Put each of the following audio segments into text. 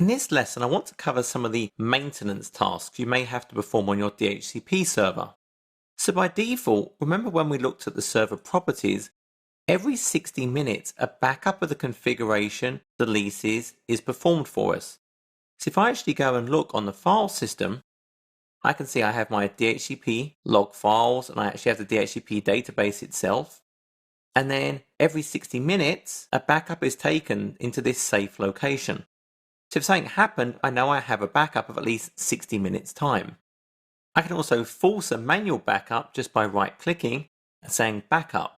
In this lesson, I want to cover some of the maintenance tasks you may have to perform on your DHCP server. So by default, remember when we looked at the server properties, every 60 minutes a backup of the configuration, the leases, is performed for us. So if I actually go and look on the file system, I can see I have my DHCP log files and I actually have the DHCP database itself. And then every 60 minutes, a backup is taken into this safe location. So if something happened, I know I have a backup of at least 60 minutes time. I can also force a manual backup just by right-clicking and saying backup.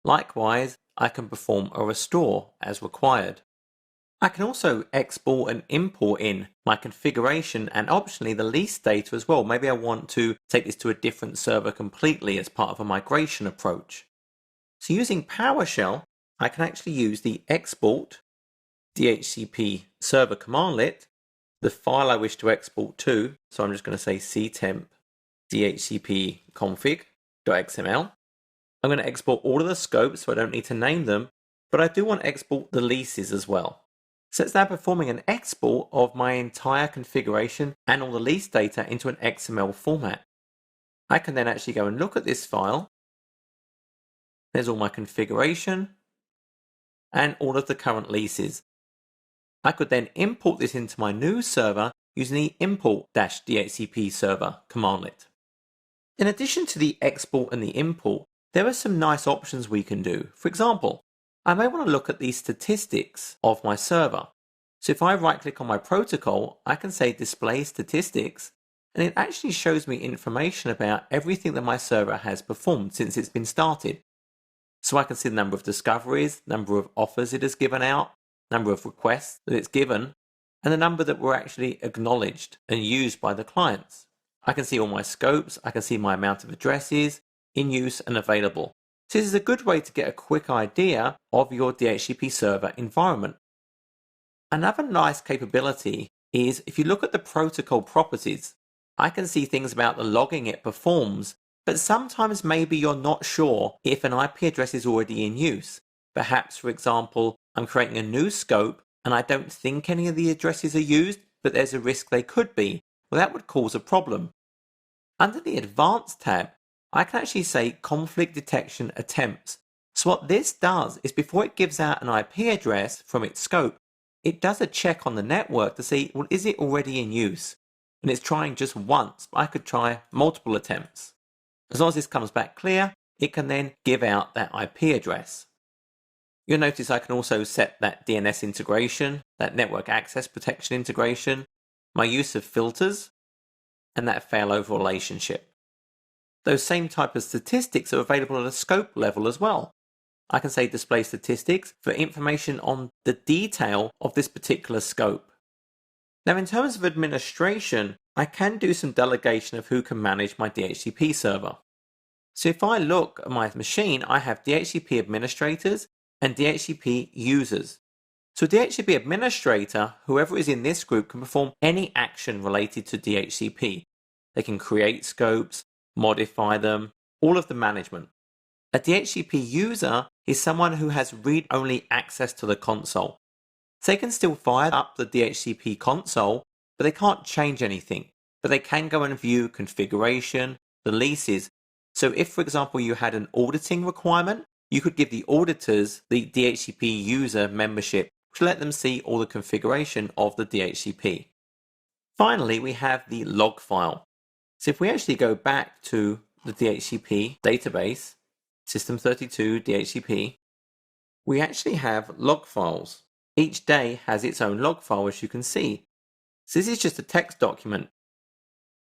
Likewise, I can perform a restore as required. I can also export and import in my configuration and optionally the lease data as well. Maybe I want to take this to a different server completely as part of a migration approach. So using PowerShell, I can actually use the export DHCP server commandlet, the file I wish to export to, so I'm just going to say ctemp dhcp config.xml. I'm going to export all of the scopes, so I don't need to name them, but I do want to export the leases as well. So it's now performing an export of my entire configuration and all the lease data into an XML format. I can then actually go and look at this file. There's all my configuration and all of the current leases. I could then import this into my new server using the import-dhcp server commandlet. In addition to the export and the import, there are some nice options we can do. For example, I may want to look at the statistics of my server. So if I right-click on my protocol, I can say display statistics, and it actually shows me information about everything that my server has performed since it's been started. So I can see the number of discoveries, number of offers it has given out, number of requests that it's given, and the number that were actually acknowledged and used by the clients. I can see all my scopes, I can see my amount of addresses in use and available. So this is a good way to get a quick idea of your DHCP server environment. Another nice capability is if you look at the protocol properties, I can see things about the logging it performs, but sometimes maybe you're not sure if an IP address is already in use. Perhaps, for example, I'm creating a new scope and I don't think any of the addresses are used, but there's a risk they could be. Well, that would cause a problem. Under the Advanced tab, I can actually say conflict detection attempts. So what this does is before it gives out an IP address from its scope, it does a check on the network to see, well, is it already in use? And it's trying just once, but I could try multiple attempts. As long as this comes back clear, it can then give out that IP address. You'll notice I can also set that DNS integration, that network access protection integration, my use of filters, and that failover relationship. Those same type of statistics are available at a scope level as well. I can say display statistics for information on the detail of this particular scope. Now in terms of administration, I can do some delegation of who can manage my DHCP server. So if I look at my machine, I have DHCP administrators and DHCP users. So DHCP administrator, whoever is in this group, can perform any action related to DHCP. They can create scopes, modify them, all of the management. A DHCP user is someone who has read-only access to the console. So they can still fire up the DHCP console, but they can't change anything. But they can go and view configuration, the leases. So if, for example, you had an auditing requirement, you could give the auditors the DHCP user membership to let them see all the configuration of the DHCP. Finally, we have the log file. So if we actually go back to the DHCP database, System32 DHCP, we actually have log files. Each day has its own log file, as you can see. So this is just a text document.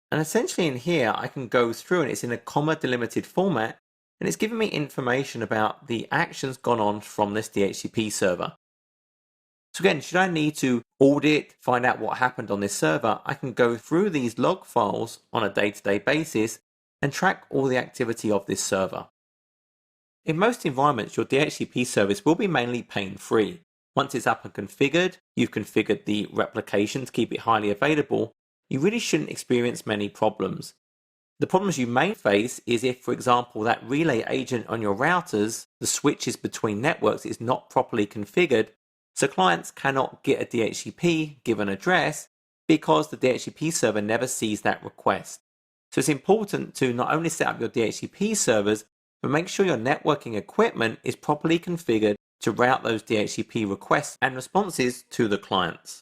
And essentially in here, I can go through and it's in a comma delimited format, and it's giving me information about the actions gone on from this DHCP server. So again, should I need to audit, find out what happened on this server, I can go through these log files on a day-to-day basis and track all the activity of this server. In most environments, your DHCP service will be mainly pain-free. Once it's up and configured, you've configured the replication to keep it highly available, you really shouldn't experience many problems. The problems you may face is if, for example, that relay agent on your routers, the switches between networks, is not properly configured, So clients cannot get a DHCP given address because the DHCP server never sees that request. So it's important to not only set up your DHCP servers, but make sure your networking equipment is properly configured to route those DHCP requests and responses to the clients.